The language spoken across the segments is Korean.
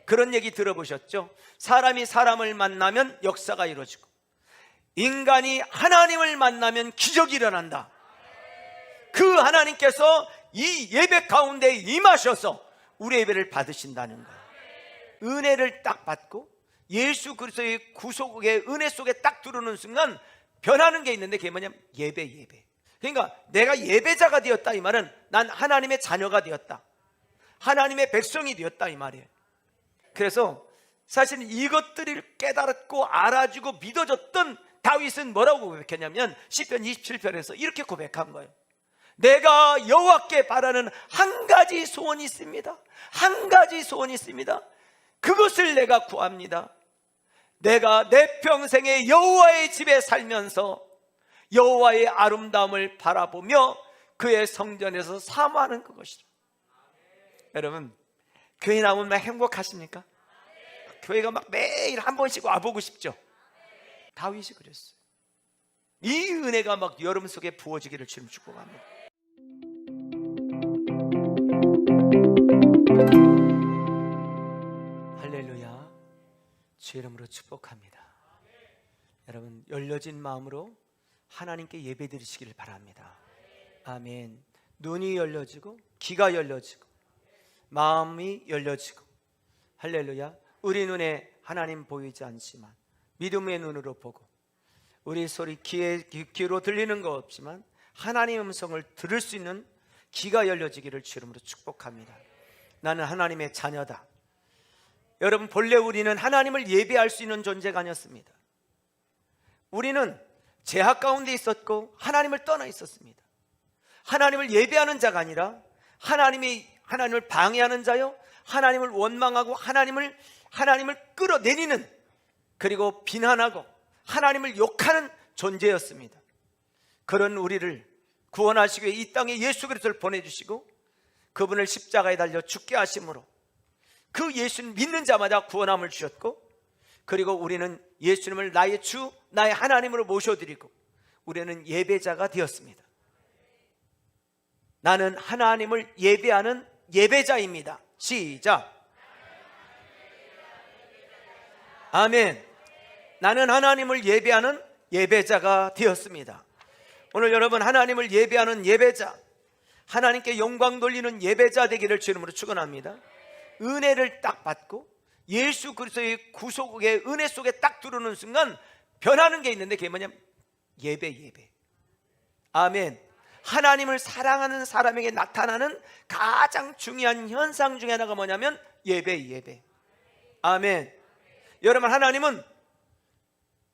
그런 얘기 들어보셨죠? 사람이 사람을 만나면 역사가 이루어지고 인간이 하나님을 만나면 기적이 일어난다. 그 하나님께서 이 예배 가운데 임하셔서 우리 예배를 받으신다는 거예요. 은혜를 딱 받고 예수 그리스도의 구속의 은혜 속에 딱 들어오는 순간 변하는 게 있는데 그게 뭐냐면 예배. 그러니까 내가 예배자가 되었다 이 말은 난 하나님의 자녀가 되었다, 하나님의 백성이 되었다 이 말이에요. 그래서 사실 이것들을 깨달았고 알아주고 믿어졌던 다윗은 뭐라고 고백했냐면 시편 27편에서 이렇게 고백한 거예요. 내가 여호와께 바라는 한 가지 소원이 있습니다. 한 가지 소원이 있습니다. 그것을 내가 구합니다. 내가 내 평생에 여호와의 집에 살면서 여호와의 아름다움을 바라보며 그의 성전에서 사모하는 그것이다. 여러분, 교회 나오면 막 행복하십니까? 교회가 막 매일 한 번씩 와보고 싶죠? 다윗이 그랬어요. 이 은혜가 막 여러분 속에 부어지기를 주님 축복합니다. 할렐루야. 주의 이름으로 축복합니다. 여러분, 열려진 마음으로 하나님께 예배드리시기를 바랍니다. 아멘. 눈이 열려지고 귀가 열려지고 마음이 열려지고, 할렐루야. 우리 눈에 하나님 보이지 않지만 믿음의 눈으로 보고, 우리 소리 귀로 들리는 거 없지만 하나님의 음성을 들을 수 있는 귀가 열려지기를 주 이름으로 축복합니다. 나는 하나님의 자녀다. 여러분, 본래 우리는 하나님을 예배할 수 있는 존재가 아니었습니다. 우리는 죄악 가운데 있었고 하나님을 떠나 있었습니다. 하나님을 예배하는 자가 아니라 하나님을 방해하는 자요, 하나님을 원망하고 하나님을 끌어내리는, 그리고 비난하고 하나님을 욕하는 존재였습니다. 그런 우리를 구원하시기 위해 이 땅에 예수 그리스도를 보내주시고 그분을 십자가에 달려 죽게 하심으로 그 예수를 믿는 자마다 구원함을 주셨고, 그리고 우리는 예수님을 나의 주, 나의 하나님으로 모셔드리고 우리는 예배자가 되었습니다. 나는 하나님을 예배하는 예배자입니다. 시작. 아멘. 나는 하나님을 예배하는 예배자가 되었습니다. 오늘 여러분, 하나님을 예배하는 예배자, 하나님께 영광 돌리는 예배자 되기를 주 이름으로 축원합니다. 은혜를 딱 받고 예수 그리스도의 구속의 은혜 속에 딱 들어오는 순간 변하는 게 있는데 그게 뭐냐면 예배. 아멘. 하나님을 사랑하는 사람에게 나타나는 가장 중요한 현상 중에 하나가 뭐냐면 예배. 아멘. 여러분, 하나님은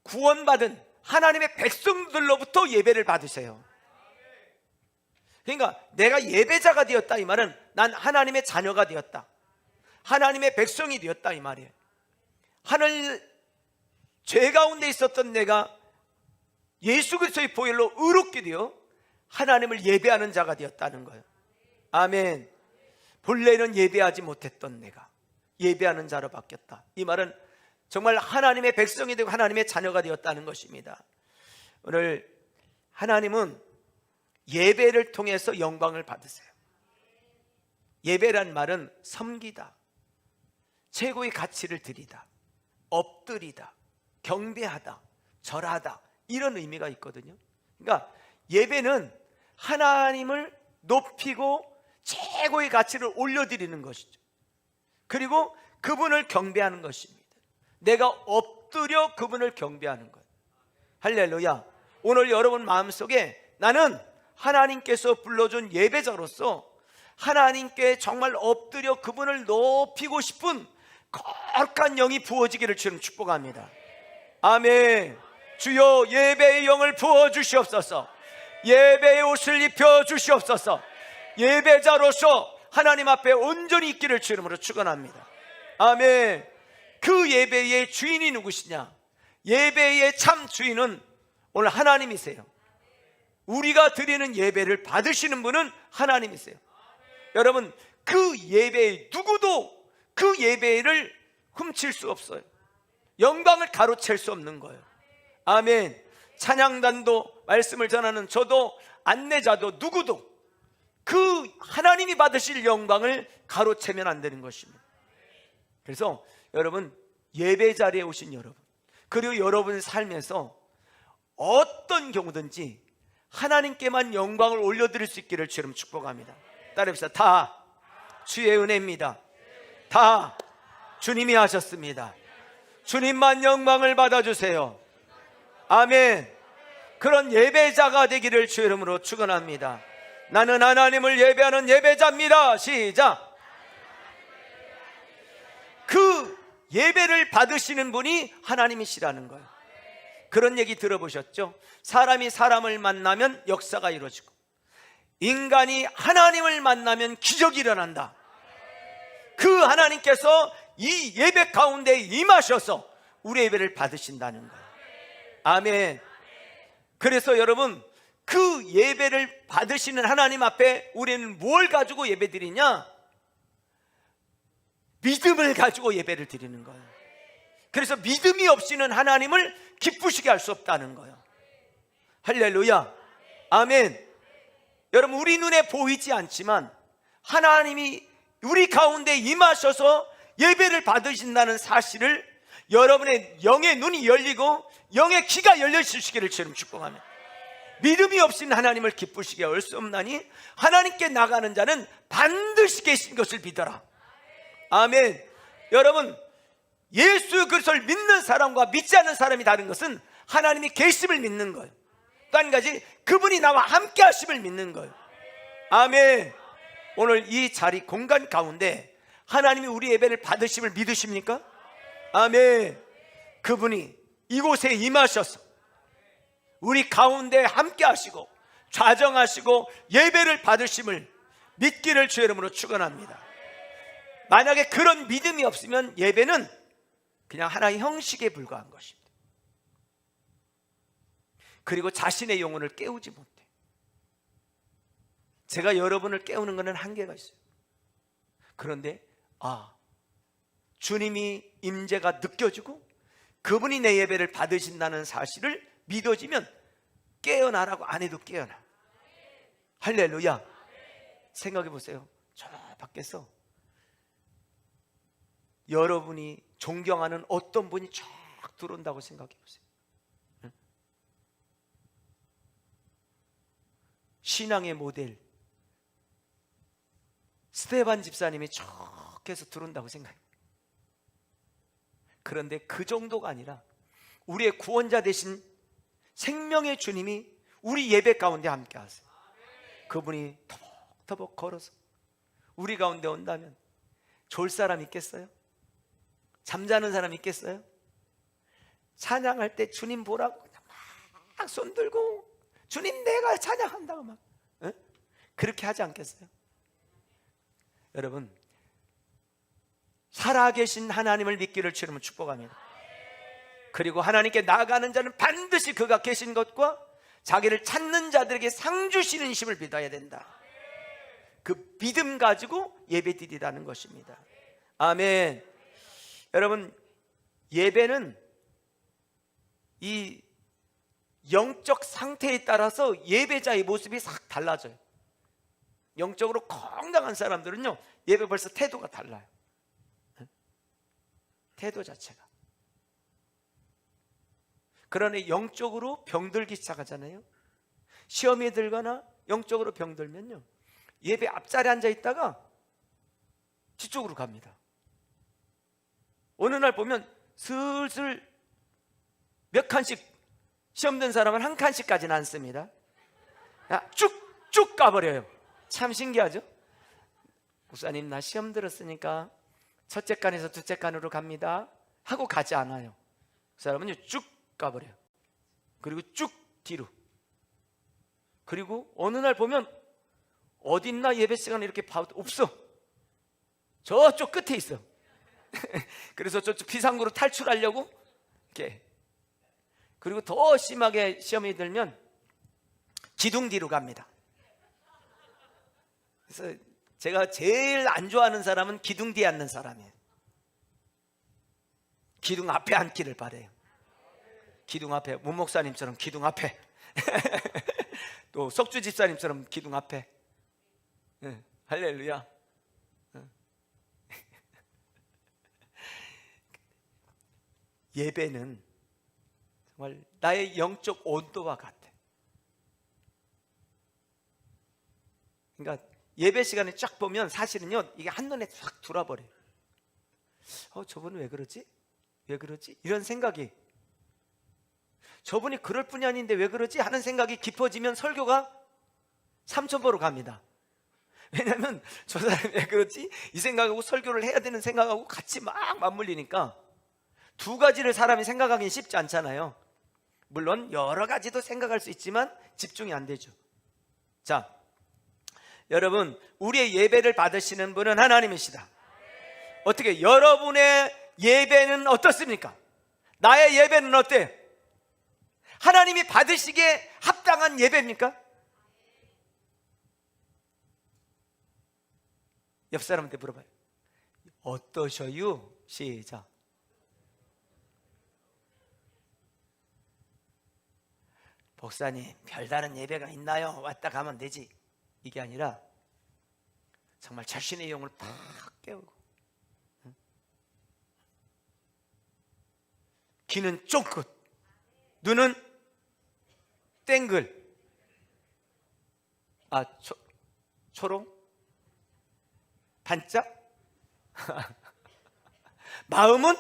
구원받은 하나님의 백성들로부터 예배를 받으세요. 그러니까 내가 예배자가 되었다 이 말은 난 하나님의 자녀가 되었다, 하나님의 백성이 되었다 이 말이에요. 하늘 죄 가운데 있었던 내가 예수 그리스도의 보혈로 의롭게 되어 하나님을 예배하는 자가 되었다는 거예요. 아멘. 본래는 예배하지 못했던 내가 예배하는 자로 바뀌었다. 이 말은 정말 하나님의 백성이 되고 하나님의 자녀가 되었다는 것입니다. 오늘 하나님은 예배를 통해서 영광을 받으세요. 예배란 말은 섬기다, 최고의 가치를 드리다, 엎드리다, 경배하다, 절하다, 이런 의미가 있거든요. 그러니까 예배는 하나님을 높이고 최고의 가치를 올려드리는 것이죠. 그리고 그분을 경배하는 것입니다. 내가 엎드려 그분을 경배하는 것. 할렐루야. 오늘 여러분 마음속에 나는 하나님께서 불러준 예배자로서 하나님께 정말 엎드려 그분을 높이고 싶은 거룩한 영이 부어지기를 주님 축복합니다. 아멘. 주여, 예배의 영을 부어주시옵소서. 예배의 옷을 입혀주시옵소서. 예배자로서 하나님 앞에 온전히 있기를 주 이름으로 축원합니다. 아멘. 그 예배의 주인이 누구시냐? 예배의 참 주인은 오늘 하나님이세요. 우리가 드리는 예배를 받으시는 분은 하나님이세요. 여러분, 그 예배에 누구도 그 예배를 훔칠 수 없어요. 영광을 가로챌 수 없는 거예요. 아멘. 찬양단도, 말씀을 전하는 저도, 안내자도, 누구도 그 하나님이 받으실 영광을 가로채면 안 되는 것입니다. 그래서 여러분, 예배 자리에 오신 여러분, 그리고 여러분 삶에서 어떤 경우든지 하나님께만 영광을 올려드릴 수 있기를 주님 축복합니다. 따라합시다. 다 주의 은혜입니다. 다 주님이 하셨습니다. 주님만 영광을 받아주세요. 아멘. 그런 예배자가 되기를 주의 이름으로 축원합니다. 나는 하나님을 예배하는 예배자입니다. 시작. 그 예배를 받으시는 분이 하나님이시라는 거예요. 그런 얘기 들어보셨죠? 사람이 사람을 만나면 역사가 이루어지고 인간이 하나님을 만나면 기적이 일어난다. 그 하나님께서 이 예배 가운데 임하셔서 우리 예배를 받으신다는 거예요. 아멘. 그래서 여러분, 그 예배를 받으시는 하나님 앞에 우리는 뭘 가지고 예배 드리냐? 믿음을 가지고 예배를 드리는 거예요. 그래서 믿음이 없이는 하나님을 기쁘시게 할 수 없다는 거예요. 할렐루야. 아멘. 여러분, 우리 눈에 보이지 않지만 하나님이 우리 가운데 임하셔서 예배를 받으신다는 사실을 여러분의 영의 눈이 열리고 영의 귀가 열려주시기를 주님 축복합니다. 믿음이 없이는 하나님을 기쁘시게 할 수 없나니 하나님께 나가는 자는 반드시 계신 것을 믿어라. 아멘. 여러분, 예수 그리스도를 믿는 사람과 믿지 않는 사람이 다른 것은 하나님이 계심을 믿는 거예요. 또 한 가지, 그분이 나와 함께 하심을 믿는 거예요. 아멘. 오늘 이 자리 공간 가운데 하나님이 우리 예배를 받으심을 믿으십니까? 아멘. 그분이 이곳에 임하셔서 우리 가운데 함께 하시고 좌정하시고 예배를 받으심을 믿기를 주의 이름으로 축원합니다. 만약에 그런 믿음이 없으면 예배는 그냥 하나의 형식에 불과한 것입니다. 그리고 자신의 영혼을 깨우지 못해. 제가 여러분을 깨우는 것은 한계가 있어요. 그런데 주님이 임재가 느껴지고 그분이 내 예배를 받으신다는 사실을 믿어지면 깨어나라고 안 해도 깨어나. 할렐루야. 생각해 보세요. 저 밖에서 여러분이 존경하는 어떤 분이 쫙 들어온다고 생각해 보세요. 응? 신앙의 모델 스테반 집사님이 쭉 해서 들어온다고 생각해요. 그런데 그 정도가 아니라 우리의 구원자 되신 생명의 주님이 우리 예배 가운데 함께 하세요. 그분이 터벅터벅 걸어서 우리 가운데 온다면 졸 사람 있겠어요? 잠자는 사람 있겠어요? 찬양할 때 주님 보라고 막 손 들고 주님 내가 찬양한다고 막 그렇게 하지 않겠어요? 여러분, 살아계신 하나님을 믿기를 주님은 축복합니다. 그리고 하나님께 나아가는 자는 반드시 그가 계신 것과 자기를 찾는 자들에게 상 주시는 힘을 믿어야 된다. 그 믿음 가지고 예배 드리라는 것입니다. 아멘. 여러분, 예배는 이 영적 상태에 따라서 예배자의 모습이 싹 달라져요. 영적으로 건강한 사람들은요, 예배 벌써 태도가 달라요. 태도 자체가. 그러나 영적으로 병들기 시작하잖아요. 시험에 들거나 영적으로 병들면요, 예배 앞자리에 앉아 있다가 뒤쪽으로 갑니다. 어느 날 보면 슬슬 몇 칸씩, 시험 든 사람은 한 칸씩까지는 안 씁니다. 쭉쭉 가버려요. 참 신기하죠? 목사님, 나 시험 들었으니까 첫째 칸에서 둘째 칸으로 갑니다 하고 가지 않아요. 그 사람은 쭉 가버려요. 그리고 쭉 뒤로. 그리고 어느 날 보면 어딨나 예배 시간에 이렇게 봐도 없어. 저쪽 끝에 있어. 그래서 저쪽 비상구로 탈출하려고 이렇게. 그리고 더 심하게 시험이 들면 기둥 뒤로 갑니다. 그래서 제가 제일 안 좋아하는 사람은 기둥 뒤에 앉는 사람이에요. 기둥 앞에 앉기를 바래요. 기둥 앞에, 문 목사님처럼 기둥 앞에 또 석주 집사님처럼 기둥 앞에. 할렐루야. 예배는 정말 나의 영적 온도와 같아. 그러니까 예배 시간에 쫙 보면 사실은요, 이게 한눈에 쫙 들어와버려요. 저분은 왜 그러지? 왜 그러지? 이런 생각이, 저분이 그럴 뿐이 아닌데 왜 그러지? 하는 생각이 깊어지면 설교가 삼천포로 갑니다. 왜냐하면 저 사람이 왜 그러지? 이 생각하고 설교를 해야 되는 생각하고 같이 막 맞물리니까 두 가지를 사람이 생각하기는 쉽지 않잖아요. 물론 여러 가지도 생각할 수 있지만 집중이 안 되죠. 자, 여러분, 우리의 예배를 받으시는 분은 하나님이시다. 어떻게 여러분의 예배는 어떻습니까? 나의 예배는 어때? 하나님이 받으시기에 합당한 예배입니까? 옆 사람한테 물어봐요. 어떠셔요? 시작. 목사님, 별다른 예배가 있나요? 왔다 가면 되지. 이게 아니라 정말 자신의 영을 팍 깨우고, 귀는 쫑긋, 눈은 땡글. 초롱? 반짝? 마음은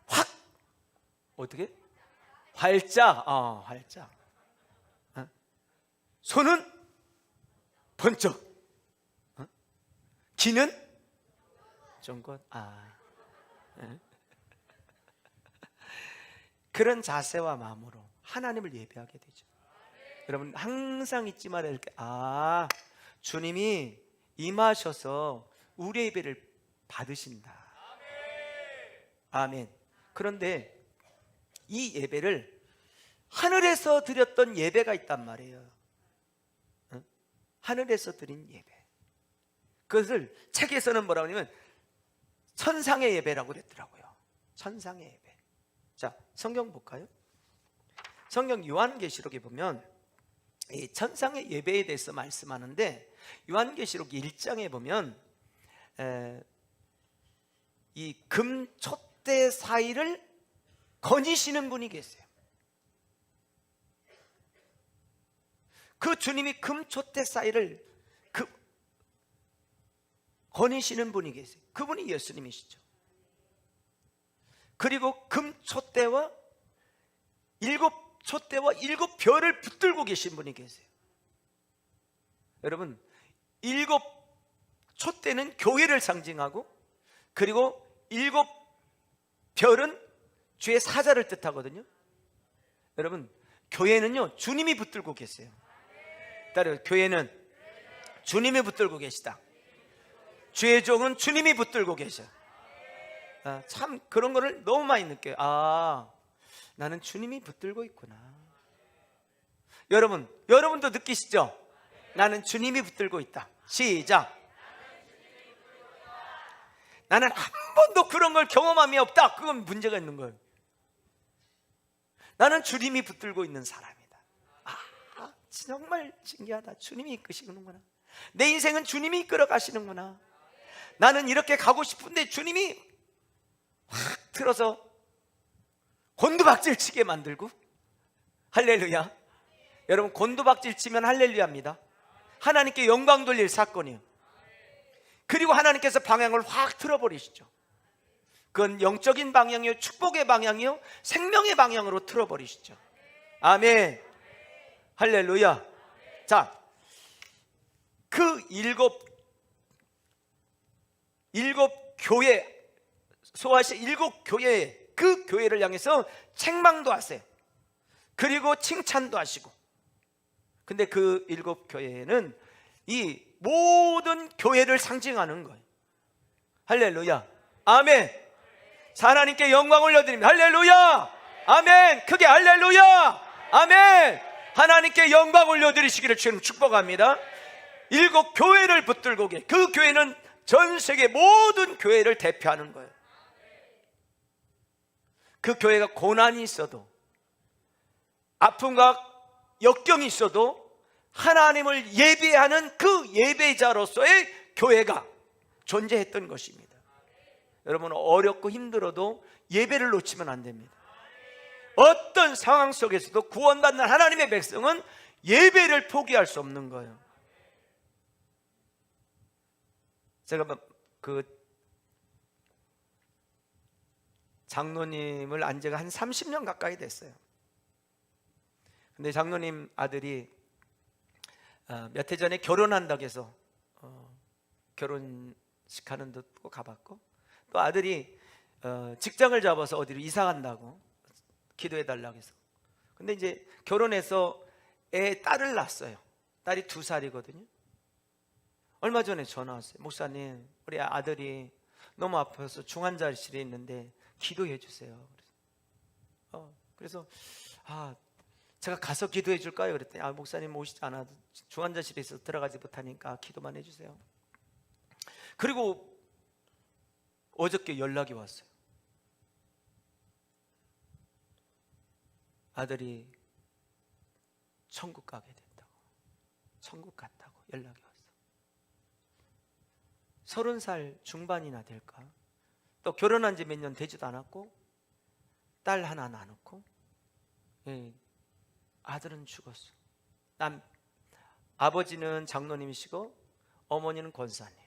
확, 어떻게? 활짝. 활짝. 손은 번쩍. 귀는 쫑긋. 그런 자세와 마음으로 하나님을 예배하게 되죠. 여러분, 항상 잊지 말아야 할 게, 주님이 임하셔서 우리의 예배를 받으신다. 아멘. 그런데 이 예배를 하늘에서 드렸던 예배가 있단 말이에요. 하늘에서 드린 예배, 그것을 책에서는 뭐라고 하냐면 천상의 예배라고 그랬더라고요. 천상의 예배. 자, 성경 볼까요? 성경 요한계시록에 보면 이 천상의 예배에 대해서 말씀하는데, 요한계시록 1장에 보면 이 금촛대 사이를 거니시는 분이 계세요. 그 주님이 금촛대 사이를 거니시는 분이 계세요. 그분이 예수님이시죠. 그리고 금촛대와 일곱 별을 붙들고 계신 분이 계세요. 여러분, 일곱 촛대는 교회를 상징하고, 그리고 일곱 별은 주의 사자를 뜻하거든요. 여러분, 교회는요, 주님이 붙들고 계세요. 따라요. 교회는 주님이 붙들고 계시다. 주의 종은 주님이 붙들고 계셔. 참 그런 거를 너무 많이 느껴요. 나는 주님이 붙들고 있구나. 여러분도 느끼시죠? 나는 주님이 붙들고 있다. 시작. 나는 한 번도 그런 걸 경험함이 없다. 그건 문제가 있는 거예요. 나는 주님이 붙들고 있는 사람이다. 정말 신기하다. 주님이 이끄시는구나. 내 인생은 주님이 이끌어 가시는구나. 나는 이렇게 가고 싶은데 주님이 확 틀어서 곤두박질 치게 만들고. 할렐루야. 여러분, 곤두박질 치면 할렐루야입니다. 하나님께 영광 돌릴 사건이에요. 그리고 하나님께서 방향을 확 틀어버리시죠. 그건 영적인 방향이요, 축복의 방향이요, 생명의 방향으로 틀어버리시죠. 아멘. 할렐루야. 자, 그 일곱 교회, 소아시아 일곱 교회, 그 교회를 향해서 책망도 하세요. 그리고 칭찬도 하시고. 근데 그 일곱 교회는 이 모든 교회를 상징하는 거예요. 할렐루야. 아멘. 하나님께 영광 올려드립니다. 할렐루야. 아멘. 크게 할렐루야. 아멘. 하나님께 영광 올려드리시기를 주님 축복합니다. 일곱 교회를 붙들고 그 교회는 전 세계 모든 교회를 대표하는 거예요. 그 교회가 고난이 있어도, 아픔과 역경이 있어도 하나님을 예배하는 그 예배자로서의 교회가 존재했던 것입니다. 여러분, 어렵고 힘들어도 예배를 놓치면 안 됩니다. 어떤 상황 속에서도 구원받는 하나님의 백성은 예배를 포기할 수 없는 거예요. 제가 장로님을 안 지가 한 30년 가까이 됐어요. 근데 장로님 아들이 몇 해 전에 결혼한다고 해서 결혼식 하는 데도 가봤고, 또 아들이 직장을 잡아서 어디로 이사 간다고 기도해 달라고 해서. 근데 이제 결혼해서 딸을 낳았어요. 딸이 2살이거든요. 얼마 전에 전화 왔어요. 목사님, 우리 아들이 너무 아파서 중환자실에 있는데 기도해 주세요. 그래서 제가 가서 기도해 줄까요? 그랬더니 목사님 오시지 않아도 중환자실에 있어서 들어가지 못하니까 기도만 해주세요. 그리고 어저께 연락이 왔어요. 아들이 천국 가게 됐다고, 천국 갔다고 연락이 왔어. 30살 중반이나 될까? 또 결혼한 지 몇 년 되지도 않았고 딸 하나 낳았고, 아들은 죽었어. 아버지는 장로님이시고 어머니는 권사님,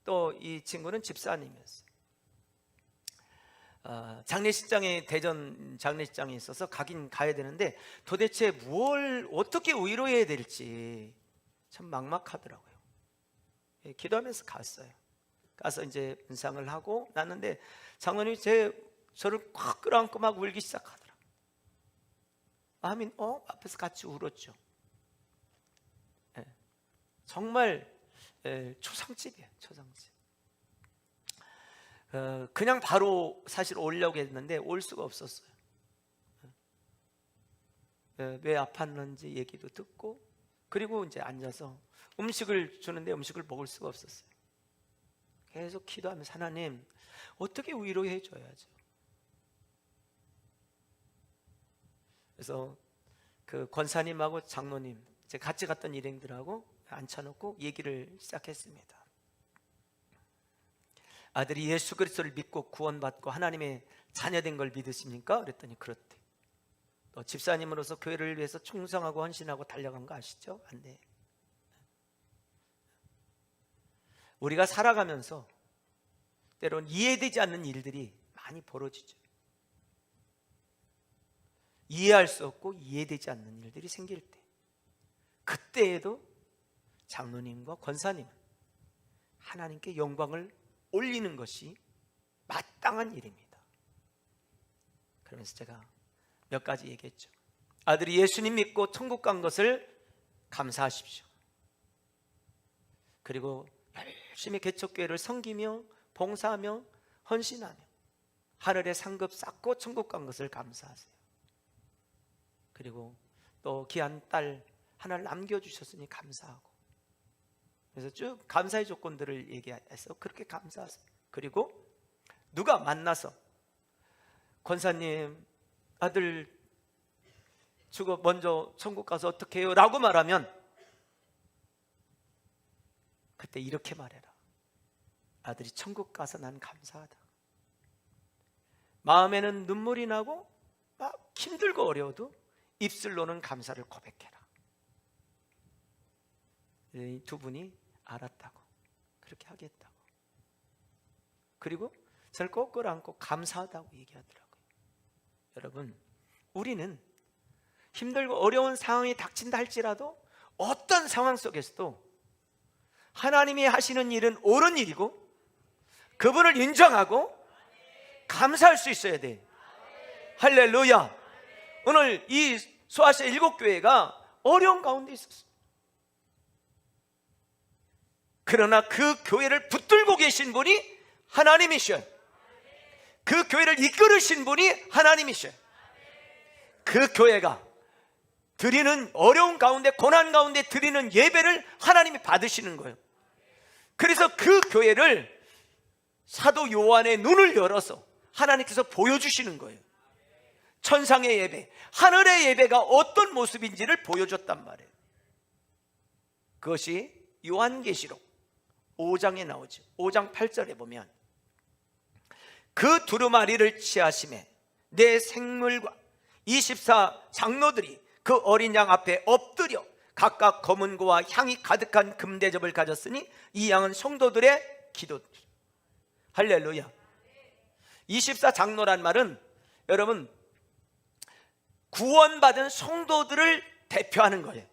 또 이 친구는 집사님이었어요. 장례식장에, 대전 장례식장에 있어서 가긴 가야 되는데 도대체 뭘 어떻게 위로해야 될지 참 막막하더라고요. 기도하면서 갔어요. 가서 이제 분상을 하고 났는데 장로님이 저를 꽉 끌어안고 막 울기 시작하더라고요. 아멘. 앞에서 같이 울었죠. 정말 초상집이에요, 초상집. 그냥 바로 사실 오려고 했는데 올 수가 없었어요. 왜 아팠는지 얘기도 듣고, 그리고 이제 앉아서 음식을 주는데 음식을 먹을 수가 없었어요. 계속 기도하면서 하나님 어떻게 위로해 줘야죠. 그래서 그 권사님하고 장로님, 이제 같이 갔던 일행들하고 앉혀놓고 얘기를 시작했습니다. 아들이 예수 그리스도를 믿고 구원받고 하나님의 자녀된 걸 믿으십니까? 그랬더니 그렇대. 또 집사님으로서 교회를 위해서 충성하고 헌신하고 달려간 거 아시죠? 안 돼. 우리가 살아가면서 때론 이해되지 않는 일들이 많이 벌어지죠. 이해할 수 없고 이해되지 않는 일들이 생길 때, 그때에도 장로님과 권사님은 하나님께 영광을 올리는 것이 마땅한 일입니다. 그러면서 제가 몇 가지 얘기했죠. 아들이 예수님 믿고 천국 간 것을 감사하십시오. 그리고 열심히 개척교회를 섬기며 봉사하며 헌신하며 하늘의 상급 쌓고 천국 간 것을 감사하세요. 그리고 또 귀한 딸 하나를 남겨주셨으니 감사하고, 그래서 쭉 감사의 조건들을 얘기해서 그렇게 감사하세요. 그리고 누가 만나서 권사님 아들 죽어 먼저 천국 가서 어떻게 해요? 라고 말하면 그때 이렇게 말해라. 아들이 천국 가서 난 감사하다. 마음에는 눈물이 나고 막 힘들고 어려워도 입술로는 감사를 고백해라. 이 두 분이 알았다고, 그렇게 하겠다고. 그리고 저를 꼭 끌어안고 감사하다고 얘기하더라고요. 여러분, 우리는 힘들고 어려운 상황이 닥친다 할지라도 어떤 상황 속에서도 하나님이 하시는 일은 옳은 일이고 그분을 인정하고 감사할 수 있어야 돼. 할렐루야. 오늘 이 소아시아 7교회가 어려운 가운데 있었어요. 그러나 그 교회를 붙들고 계신 분이 하나님이셔요. 그 교회를 이끌으신 분이 하나님이셔요. 그 교회가 드리는 어려운 가운데, 고난 가운데 드리는 예배를 하나님이 받으시는 거예요. 그래서 그 교회를 사도 요한의 눈을 열어서 하나님께서 보여주시는 거예요. 천상의 예배, 하늘의 예배가 어떤 모습인지를 보여줬단 말이에요. 그것이 요한계시록 5장에 나오죠. 5장 8절에 보면 그 두루마리를 취하심에 내 생물과 24 장로들이 그 어린 양 앞에 엎드려 각각 검은 고와 향이 가득한 금대접을 가졌으니 이 양은 성도들의 기도. 할렐루야. 24 장로란 말은 여러분 구원받은 성도들을 대표하는 거예요.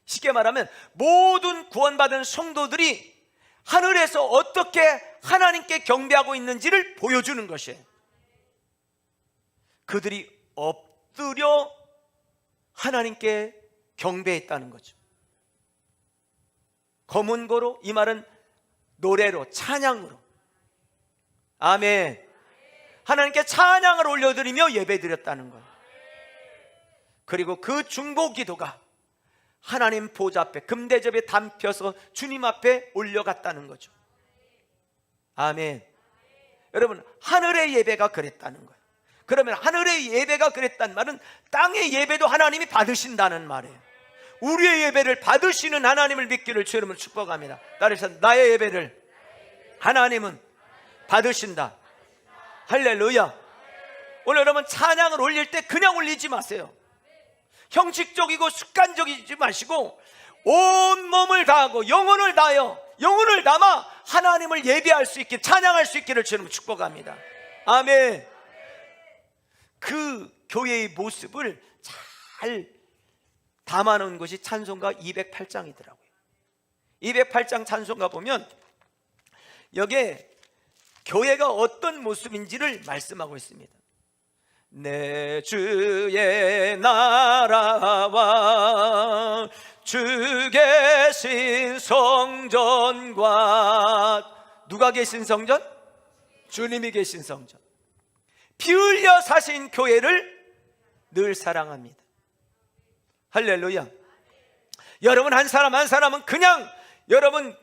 쉽게 말하면 모든 구원받은 성도들이 하늘에서 어떻게 하나님께 경배하고 있는지를 보여주는 것이에요. 그들이 엎드려 하나님께 경배했다는 거죠. 검은 고로, 이 말은 노래로, 찬양으로. 아멘. 하나님께 찬양을 올려드리며 예배드렸다는 거예요. 그리고 그 중보 기도가 하나님 보좌 앞에 금대접에 담혀서 주님 앞에 올려갔다는 거죠. 아멘. 여러분, 하늘의 예배가 그랬다는 거예요. 그러면 하늘의 예배가 그랬단 말은 땅의 예배도 하나님이 받으신다는 말이에요. 우리의 예배를 받으시는 하나님을 믿기를 주 이름으로 축복합니다. 따라서 나의 예배를 하나님은 받으신다. 할렐루야. 오늘 여러분 찬양을 올릴 때 그냥 올리지 마세요. 형식적이고 습관적이지 마시고 온 몸을 다하고 영혼을 다하여 영혼을 담아 하나님을 예배할 수 있게, 찬양할 수 있기를 주님 축복합니다. 아멘. 그 교회의 모습을 잘 담아놓은 것이 찬송가 208장이더라고요 208장 찬송가 보면 여기에 교회가 어떤 모습인지를 말씀하고 있습니다. 내 주의 나라와 주 계신 성전과, 누가 계신 성전? 주님이 계신 성전. 피 흘려 사신 교회를 늘 사랑합니다. 할렐루야. 여러분 한 사람 한 사람은 그냥 여러분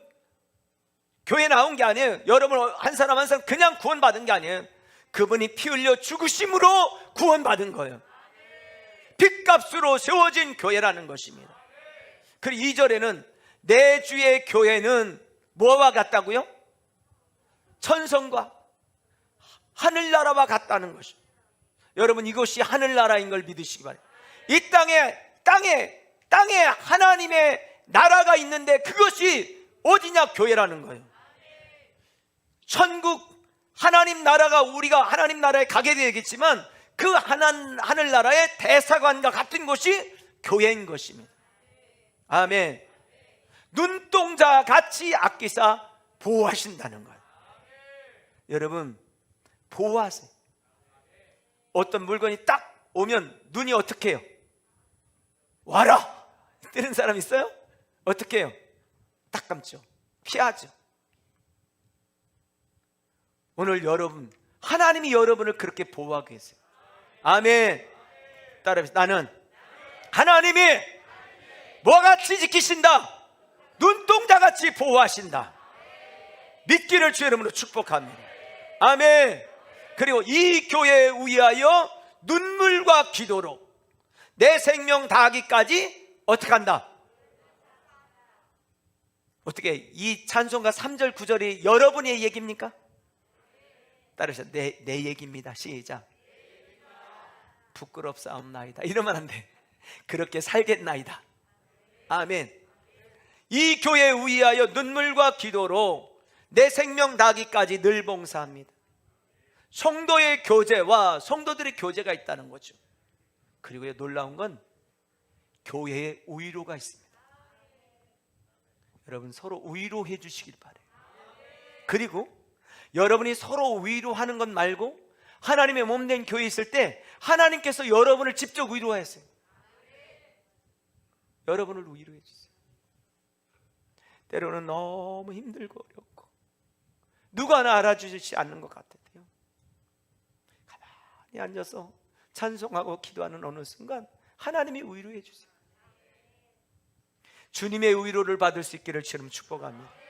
교회 나온 게 아니에요. 여러분 한 사람 한 사람 그냥 구원받은 게 아니에요. 그분이 피 흘려 죽으심으로 구원받은 거예요. 핏값으로 세워진 교회라는 것입니다. 그리고 2절에는 내 주의 교회는 뭐와 같다고요? 천성과 하늘나라와 같다는 것이죠. 여러분 이것이 하늘나라인 걸 믿으시기 바랍니다. 이 땅에 하나님의 나라가 있는데 그것이 어디냐? 교회라는 거예요. 천국 하나님 나라가, 우리가 하나님 나라에 가게 되겠지만 그 하늘나라의 대사관과 같은 곳이 교회인 것입니다. 아멘. 눈동자 같이 아끼사 보호하신다는 거예요. 여러분 보호하세요. 어떤 물건이 딱 오면 눈이 어떻게 해요? 와라! 뜨는 사람 있어요? 어떻게 해요? 딱 감죠. 피하죠. 오늘 여러분, 하나님이 여러분을 그렇게 보호하고 계세요. 아멘. 따라해보세요. 나는 하나님이 뭐같이 지키신다? 눈동자같이 보호하신다. 믿기를 주의 이름으로 축복합니다. 아멘. 그리고 이 교회에 위하여 눈물과 기도로 내 생명 다하기까지 어떻게 한다? 어떻게, 이 찬송가 3절 9절이 여러분의 얘기입니까? 따라서 내 얘기입니다. 시작. 부끄럽사옵나이다. 이러면 안 돼. 그렇게 살겠나이다. 아멘. 이 교회에 위하여 눈물과 기도로 내 생명 다하기까지 늘 봉사합니다. 성도의 교제와 성도들의 교제가 있다는 거죠. 그리고 놀라운 건 교회에 위로가 있습니다. 여러분 서로 위로해 주시길 바라요. 그리고 여러분이 서로 위로하는 것 말고 하나님의 몸된 교회에 있을 때 하나님께서 여러분을 직접 위로하세요. 여러분을 위로해 주세요. 때로는 너무 힘들고 어렵고 누가 하나 알아주지 않는 것 같아요. 가만히 앉아서 찬송하고 기도하는 어느 순간 하나님이 위로해 주세요. 주님의 위로를 받을 수 있기를 주님 축복합니다.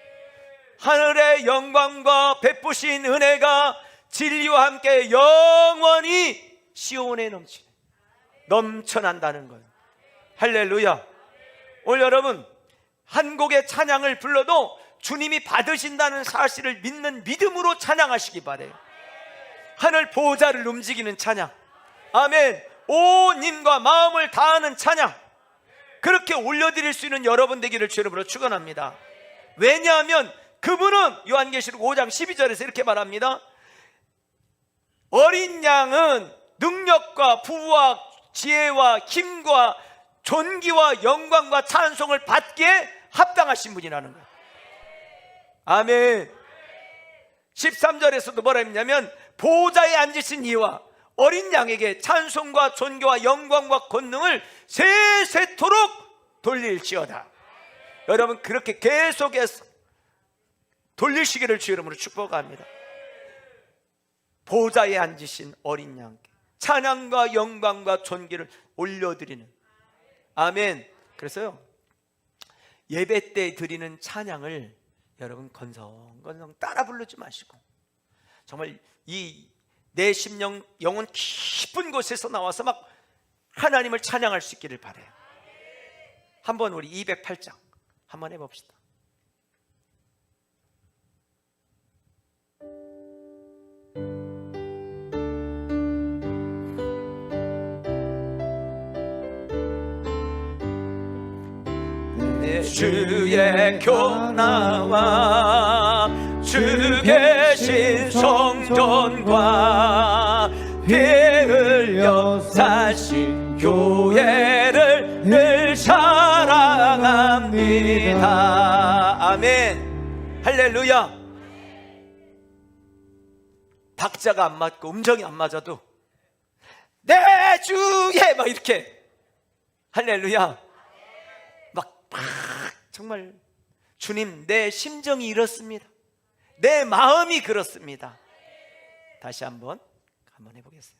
하늘의 영광과 베푸신 은혜가 진리와 함께 영원히 시온에 넘쳐난다는 거예요. 할렐루야. 오늘 여러분 한 곡의 찬양을 불러도 주님이 받으신다는 사실을 믿는 믿음으로 찬양하시기 바라요. 하늘 보호자를 움직이는 찬양. 아멘. 온 힘과 마음을 다하는 찬양, 그렇게 올려드릴 수 있는 여러분 되기를 주 이름으로 축원합니다. 왜냐하면 그분은 요한계시록 5장 12절에서 이렇게 말합니다. 어린 양은 능력과 부와 지혜와 힘과 존귀와 영광과 찬송을 받기에 합당하신 분이라는 거예요. 아멘. 13절에서도 뭐라 했냐면 보호자에 앉으신 이와 어린 양에게 찬송과 존귀와 영광과 권능을 세세토록 돌릴지어다. 여러분, 그렇게 계속해서 돌리시기를 주 이름으로 축복합니다. 보호자에 앉으신 어린 양께 찬양과 영광과 존귀를 올려드리는. 아멘. 그래서요, 예배 때 드리는 찬양을 여러분 건성건성 따라 부르지 마시고 정말 이 내 심령 영혼 깊은 곳에서 나와서 막 하나님을 찬양할 수 있기를 바라요. 한번 우리 208장 한번 해봅시다. 내 주의 교나와 주 계신 성전과 피 흘려 사신 교회를 늘 사랑합니다. 아멘. 할렐루야. 박자가 안 맞고 음정이 안 맞아도 내 주의 막 이렇게 할렐루야 막 정말 주님, 내 심정이 이렇습니다. 내 마음이 그렇습니다. 다시 한번 해보겠어요.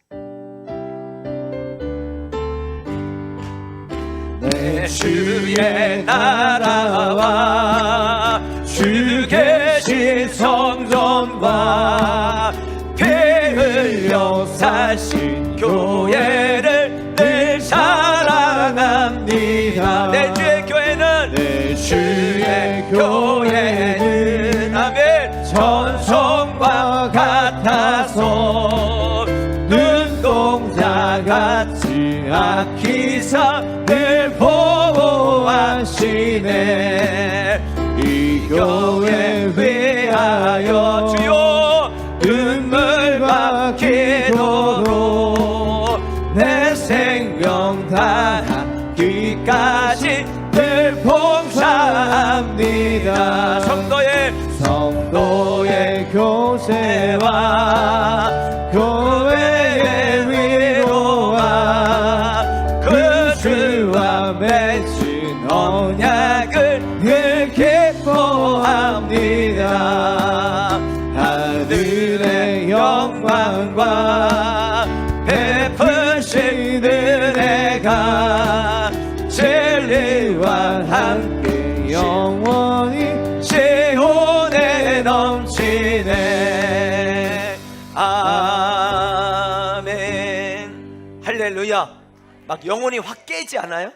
내 주의 나라와 주 계신 성전과 피 흘려 사신 교회를 늘 사랑합니다. 내 주의 교회는, 내 주의 교회는 아멘 천성과 같아서 눈동자같이 아끼사 늘 보호하시네. 이 교회 위하여 주여 눈물과 기도로 내 생명 다하기까지 늘 봉사합니다. 성도의 교세와 교회의 위로와 그 주와 맺은 언약을 늘 기뻐합니다. 하늘의 영광과 베푸신 은혜가 진리와 함께 영원히 시온에 넘치네. 아멘. 할렐루야. 막 영혼이 확 깨지 않아요?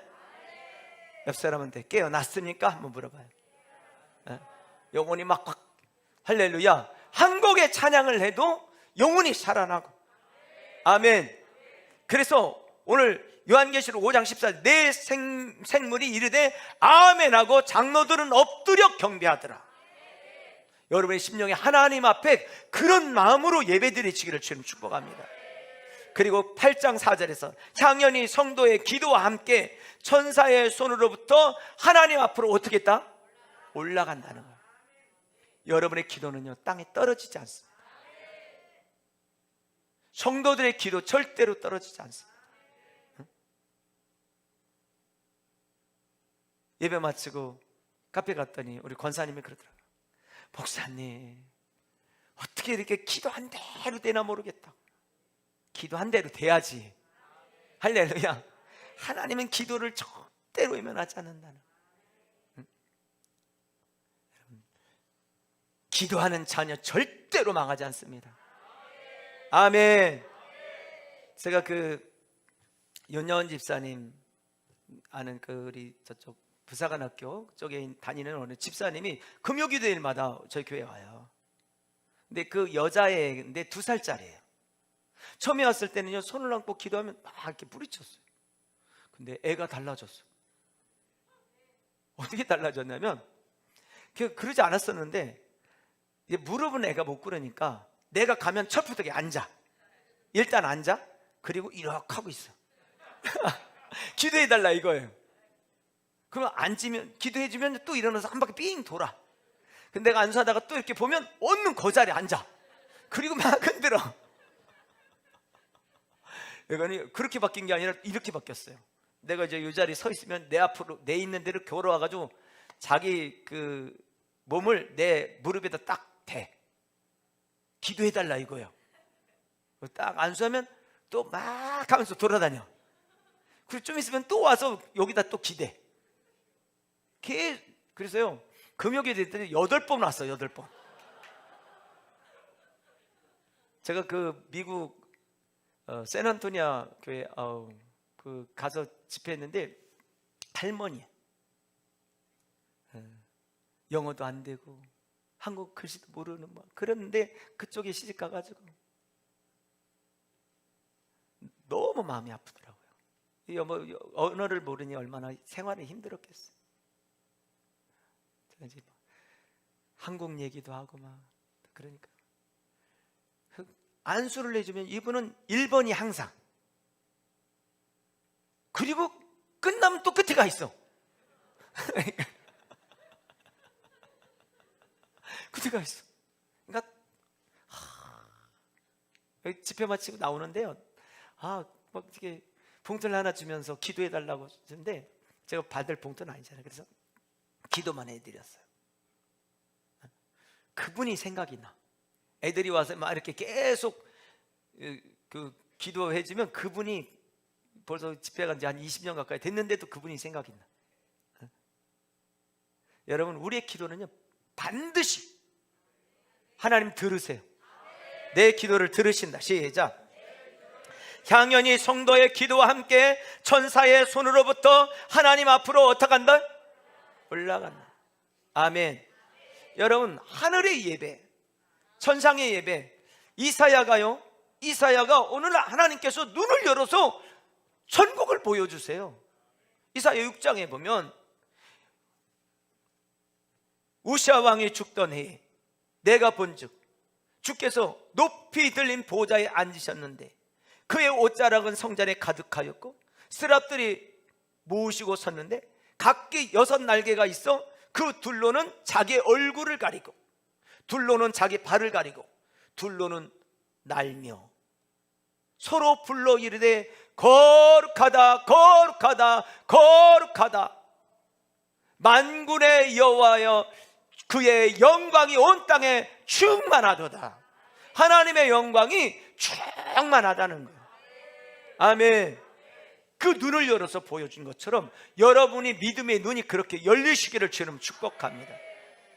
옆 사람한테 깨어났습니까? 한번 물어봐요. 영혼이 막 확, 할렐루야. 한 곡의 찬양을 해도 영혼이 살아나고. 아멘. 그래서 오늘 요한계시록 5장 14절 내 생물이 이르되 아멘하고 장로들은 엎드려 경배하더라. 여러분의 심령에 하나님 앞에 그런 마음으로 예배드리시기를 주님 축복합니다. 그리고 8장 4절에서 향연히 성도의 기도와 함께 천사의 손으로부터 하나님 앞으로 어떻게 했다? 올라간다는 거예요. 여러분의 기도는요 땅에 떨어지지 않습니다. 성도들의 기도 절대로 떨어지지 않습니다. 예배 마치고 카페 갔더니 우리 권사님이 그러더라고요. 목사님, 어떻게 이렇게 기도 한 대로 되나 모르겠다. 기도 한 대로 돼야지. 할렐루야. 하나님은 기도를 절대로 외면하지 않는다는. 기도하는 자녀 절대로 망하지 않습니다. 아멘. 제가 그 윤여원 집사님 아는 그 우리 저쪽 부사관학교 쪽에 다니는 어느 집사님이 금요기도일마다 저희 교회에 와요. 근데 그 여자애인데 2살짜리예요. 처음에 왔을 때는요, 손을 얹고 기도하면 막 이렇게 부딪혔어요. 근데 애가 달라졌어. 어떻게 달라졌냐면, 그러지 않았었는데 이제 무릎은 애가 못 꿇으니까 내가 가면 철푸덕에 앉아. 일단 앉아. 그리고 이렇게 하고 있어. 기도해달라 이거예요. 그러면 앉으면, 기도해주면 또 일어나서 한 바퀴 삥 돌아. 근데 내가 안수하다가 또 이렇게 보면 얻는 그 자리에 앉아. 그리고 막 흔들어. 이거는 그렇게 바뀐 게 아니라 이렇게 바뀌었어요. 내가 이제 이 자리에 서 있으면 내 앞으로, 내 있는 대로 걸어와가지고 자기 그 몸을 내 무릎에다 딱 대. 기도해달라 이거예요. 딱 안수하면 또 막 하면서 돌아다녀. 그리고 좀 있으면 또 와서 여기다 또 기대. 그래서요, 금요일에 됐더니 8번 왔어요. 8번. 제가 그 미국 샌안토니아 교회 그 가서 집회했는데, 할머니 영어도 안 되고 한국 글씨도 모르는 막 그랬는데, 그쪽에 시집 가가지고 너무 마음이 아프더라고요. 이 언어를 모르니 얼마나 생활이 힘들었겠어요. 제가 이제 한국 얘기도 하고 막 그러니까 안수를 해주면 이분은 1번이 항상, 그리고 끝나면 또 끝에 가 있어. 끝에 가 있어. 그러니까 집회 마치고 나오는데요, 막 이렇게 봉투를 하나 주면서 기도해달라고 주는데, 제가 받을 봉투는 아니잖아요. 그래서 기도만 해드렸어요. 그분이 생각이 나. 애들이 와서 막 이렇게 계속 그 기도해주면 그분이, 벌써 집회 간 지 한 20년 가까이 됐는데도 그분이 생각이 나. 여러분, 우리의 기도는요, 반드시 하나님 들으세요. 내 기도를 들으신다. 시작. 향연히 성도의 기도와 함께 천사의 손으로부터 하나님 앞으로 어떻게 한다? 올라간다. 아멘. 여러분, 하늘의 예배, 천상의 예배, 이사야가 오늘 하나님께서 눈을 열어서 천국을 보여주세요. 이사야 6장에 보면, 우시아 왕이 죽던 해에 내가 본즉 주께서 높이 들린 보좌에 앉으셨는데 그의 옷자락은 성전에 가득하였고 스랍들이 모으시고 섰는데 각기 6날개가 있어 그 둘로는 자기 얼굴을 가리고 둘로는 자기 발을 가리고 둘로는 날며 서로 불러 이르되 거룩하다 거룩하다 거룩하다 만군의 여호와여 그의 영광이 온 땅에 충만하도다. 하나님의 영광이 충만하다는 거예요. 아멘. 그 눈을 열어서 보여준 것처럼 여러분이 믿음의 눈이 그렇게 열리시기를 주님 축복합니다.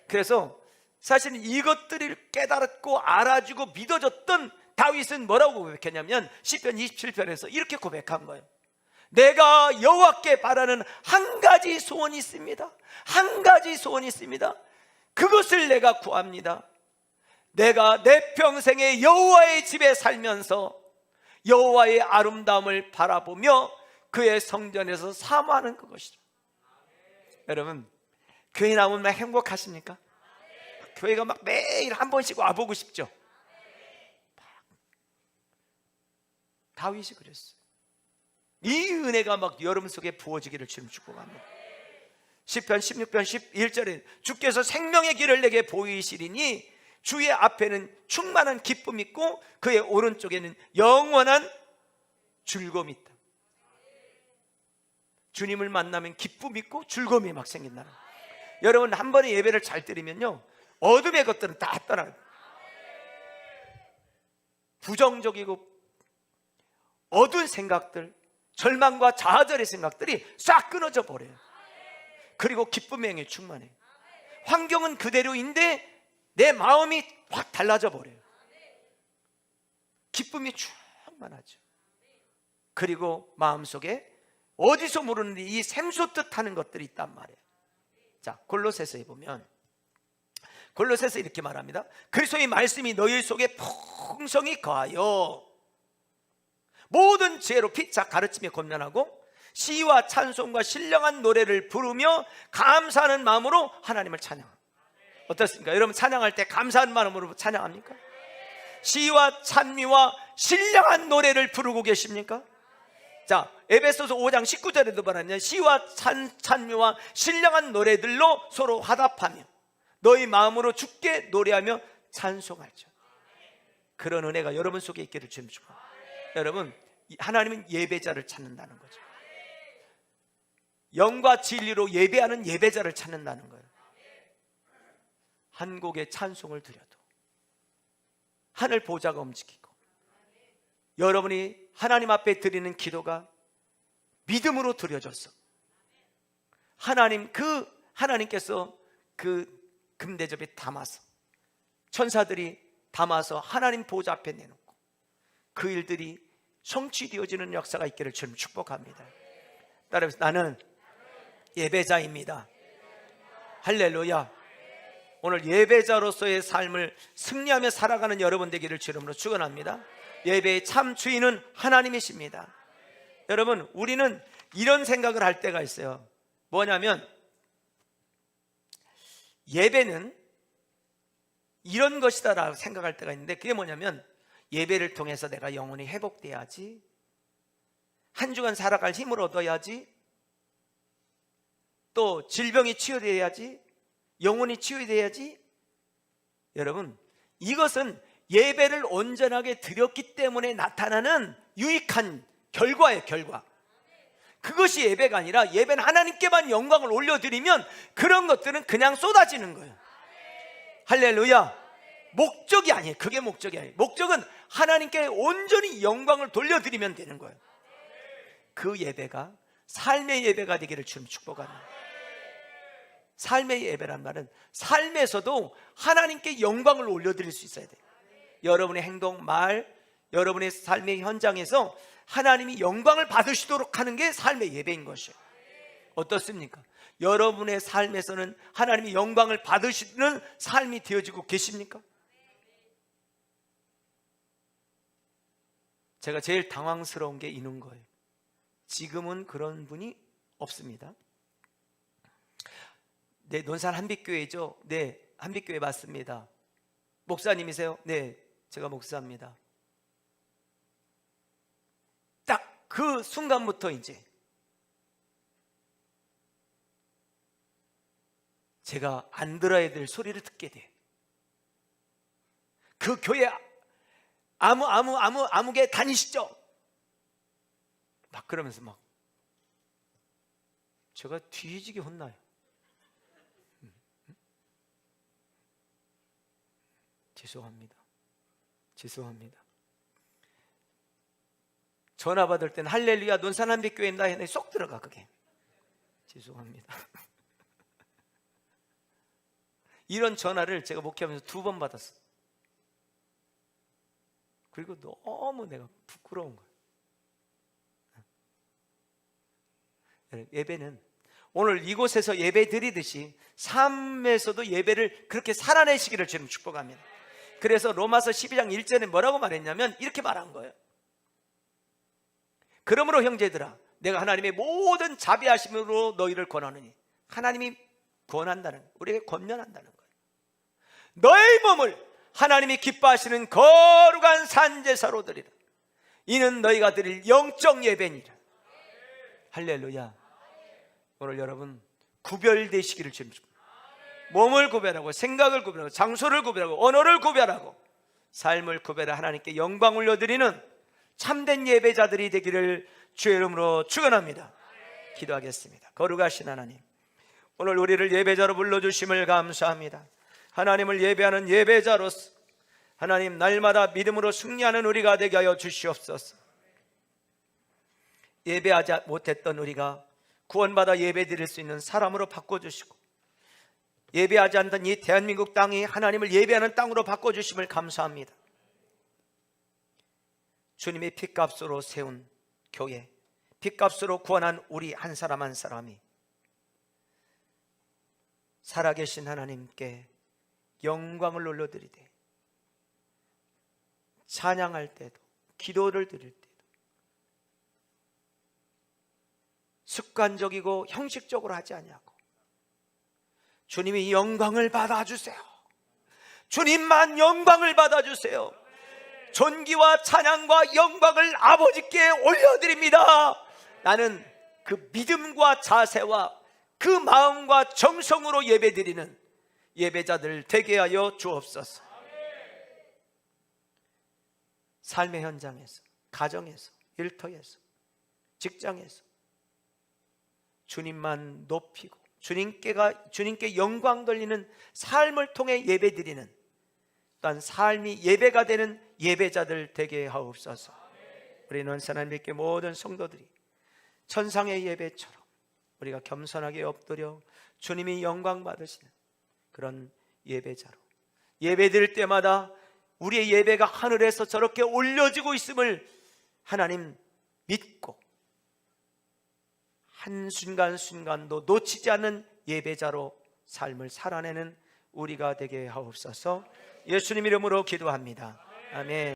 그래서 사실 이것들을 깨달았고 알아주고 믿어졌던 다윗은 뭐라고 고백했냐면 시편 27편에서 이렇게 고백한 거예요. 내가 여호와께 바라는 한 가지 소원이 있습니다. 한 가지 소원이 있습니다. 그것을 내가 구합니다. 내가 내 평생에 여호와의 집에 살면서 여호와의 아름다움을 바라보며 그의 성전에서 사모하는 그것이죠. 여러분, 교회 나오면 막 행복하십니까? 교회가 막 매일 한 번씩 와보고 싶죠? 다윗이 그랬어요. 이 은혜가 막 여러분 속에 부어지기를 주님 축복합니다. 시편 16편 11절에 주께서 생명의 길을 내게 보이시리니 주의 앞에는 충만한 기쁨이 있고 그의 오른쪽에는 영원한 즐거움이 있다. 주님을 만나면 기쁨이 있고 즐거움이 막 생긴다. 여러분, 한 번에 예배를 잘 드리면요, 어둠의 것들은 다 떠나요. 부정적이고 어두운 생각들, 절망과 좌절의 생각들이 싹 끊어져 버려요. 그리고 기쁨의 행에 충만해요. 환경은 그대로인데 내 마음이 확 달라져 버려요. 기쁨이 충만하죠. 그리고 마음속에 어디서 모르는데 이 샘솟듯 하는 것들이 있단 말이에요. 자, 골로새서에 보면 골로새서 이렇게 말합니다. 그리스도의 말씀이 너희 속에 풍성히 거하여 모든 지혜로 피차 가르치며 권면하고 시와 찬송과 신령한 노래를 부르며 감사하는 마음으로 하나님을 찬양합니다. 어떻습니까? 여러분 찬양할 때 감사한 마음으로 찬양합니까? 시와 찬미와 신령한 노래를 부르고 계십니까? 자, 에베소서 5장 19절에도 말하냐, 시와 찬미와 신령한 노래들로 서로 화답하며 너희 마음으로 주께 노래하며 찬송하죠. 그런 은혜가 여러분 속에 있기를 주님 축복합니다. 여러분, 하나님은 예배자를 찾는다는 거죠. 영과 진리로 예배하는 예배자를 찾는다는 거예요. 한 곡의 찬송을 드려도 하늘 보좌가 움직이고 여러분이 하나님 앞에 드리는 기도가 믿음으로 드려져서 하나님께서 그 금대접에 담아서 천사들이 담아서 하나님 보좌 앞에 내놓고 그 일들이 성취되어지는 역사가 있기를 주님 축복합니다. 따라서 나는 예배자입니다. 할렐루야. 오늘 예배자로서의 삶을 승리하며 살아가는 여러분 되기를 주름으로 축원합니다. 예배의 참 주인은 하나님이십니다. 여러분, 우리는 이런 생각을 할 때가 있어요. 뭐냐면 예배는 이런 것이다 라고 생각할 때가 있는데, 그게 뭐냐면 예배를 통해서 내가 영혼이 회복돼야지, 한 주간 살아갈 힘을 얻어야지, 또 질병이 치유돼야지, 영혼이 치유돼야지. 여러분, 이것은 예배를 온전하게 드렸기 때문에 나타나는 유익한 결과예요. 결과. 그것이 예배가 아니라 예배는 하나님께만 영광을 올려드리면 그런 것들은 그냥 쏟아지는 거예요. 할렐루야. 목적이 아니에요. 그게 목적이 아니에요. 목적은 하나님께 온전히 영광을 돌려드리면 되는 거예요. 그 예배가 삶의 예배가 되기를 주님 축복합니다. 삶의 예배란 말은 삶에서도 하나님께 영광을 올려드릴 수 있어야 돼요. 여러분의 행동, 말, 여러분의 삶의 현장에서 하나님이 영광을 받으시도록 하는 게 삶의 예배인 것이에요. 어떻습니까? 여러분의 삶에서는 하나님이 영광을 받으시는 삶이 되어지고 계십니까? 제가 제일 당황스러운 게 있는 거예요. 지금은 그런 분이 없습니다. 네, 논산 한빛교회죠. 네, 한빛교회 맞습니다. 목사님이세요? 네, 제가 목사입니다. 딱 그 순간부터 이제 제가 안 들어야 될 소리를 듣게 돼. 그 교회 아무개 다니시죠? 막 그러면서 막 제가 뒤지게 혼나요. 죄송합니다. 전화 받을 때는 할렐루야 논산 한빛교회입니다 했는데 쏙 들어가 그게. 죄송합니다. 이런 전화를 제가 목회하면서 2번 받았어. 그리고 너무 내가 부끄러운 거예요. 예배는 오늘 이곳에서 예배 드리듯이 삶에서도 예배를 그렇게 살아내시기를 주님 축복합니다. 그래서 로마서 12장 1절에 뭐라고 말했냐면 이렇게 말한 거예요. 그러므로 형제들아, 내가 하나님의 모든 자비하심으로 너희를 권하느니, 하나님이 권한다는, 우리에게 권면한다는 거예요. 너의 몸을 하나님이 기뻐하시는 거룩한 산제사로 드리라. 이는 너희가 드릴 영적 예배니라. 할렐루야. 오늘 여러분 구별되시기를 주님 축복합니다. 몸을 구별하고 생각을 구별하고 장소를 구별하고 언어를 구별하고 삶을 구별해 하나님께 영광 올려드리는 참된 예배자들이 되기를 주의 이름으로 축원합니다. 기도하겠습니다. 거룩하신 하나님, 오늘 우리를 예배자로 불러주심을 감사합니다. 하나님을 예배하는 예배자로서 하나님 날마다 믿음으로 승리하는 우리가 되게 하여 주시옵소서. 예배하지 못했던 우리가 구원받아 예배드릴 수 있는 사람으로 바꿔주시고, 예배하지 않던 이 대한민국 땅이 하나님을 예배하는 땅으로 바꿔주심을 감사합니다. 주님의 핏값으로 세운 교회, 핏값으로 구원한 우리 한 사람 한 사람이 살아계신 하나님께 영광을 올려드리되, 찬양할 때도 기도를 드릴 때도 습관적이고 형식적으로 하지 아니하고 주님이 영광을 받아주세요. 주님만 영광을 받아주세요. 존귀와 찬양과 영광을 아버지께 올려드립니다. 나는 그 믿음과 자세와 그 마음과 정성으로 예배드리는 예배자들 되게 하여 주옵소서. 삶의 현장에서, 가정에서, 일터에서, 직장에서 주님만 높이고 주님께 영광 돌리는 삶을 통해 예배드리는, 또한 삶이 예배가 되는 예배자들 되게 하옵소서. 우리는 하나님께 모든 성도들이 천상의 예배처럼 우리가 겸손하게 엎드려 주님이 영광 받으시는 그런 예배자로 예배드릴 때마다 우리의 예배가 하늘에서 저렇게 올려지고 있음을 하나님 믿고 한순간순간도 놓치지 않는 예배자로 삶을 살아내는 우리가 되게 하옵소서. 예수님 이름으로 기도합니다. 아멘.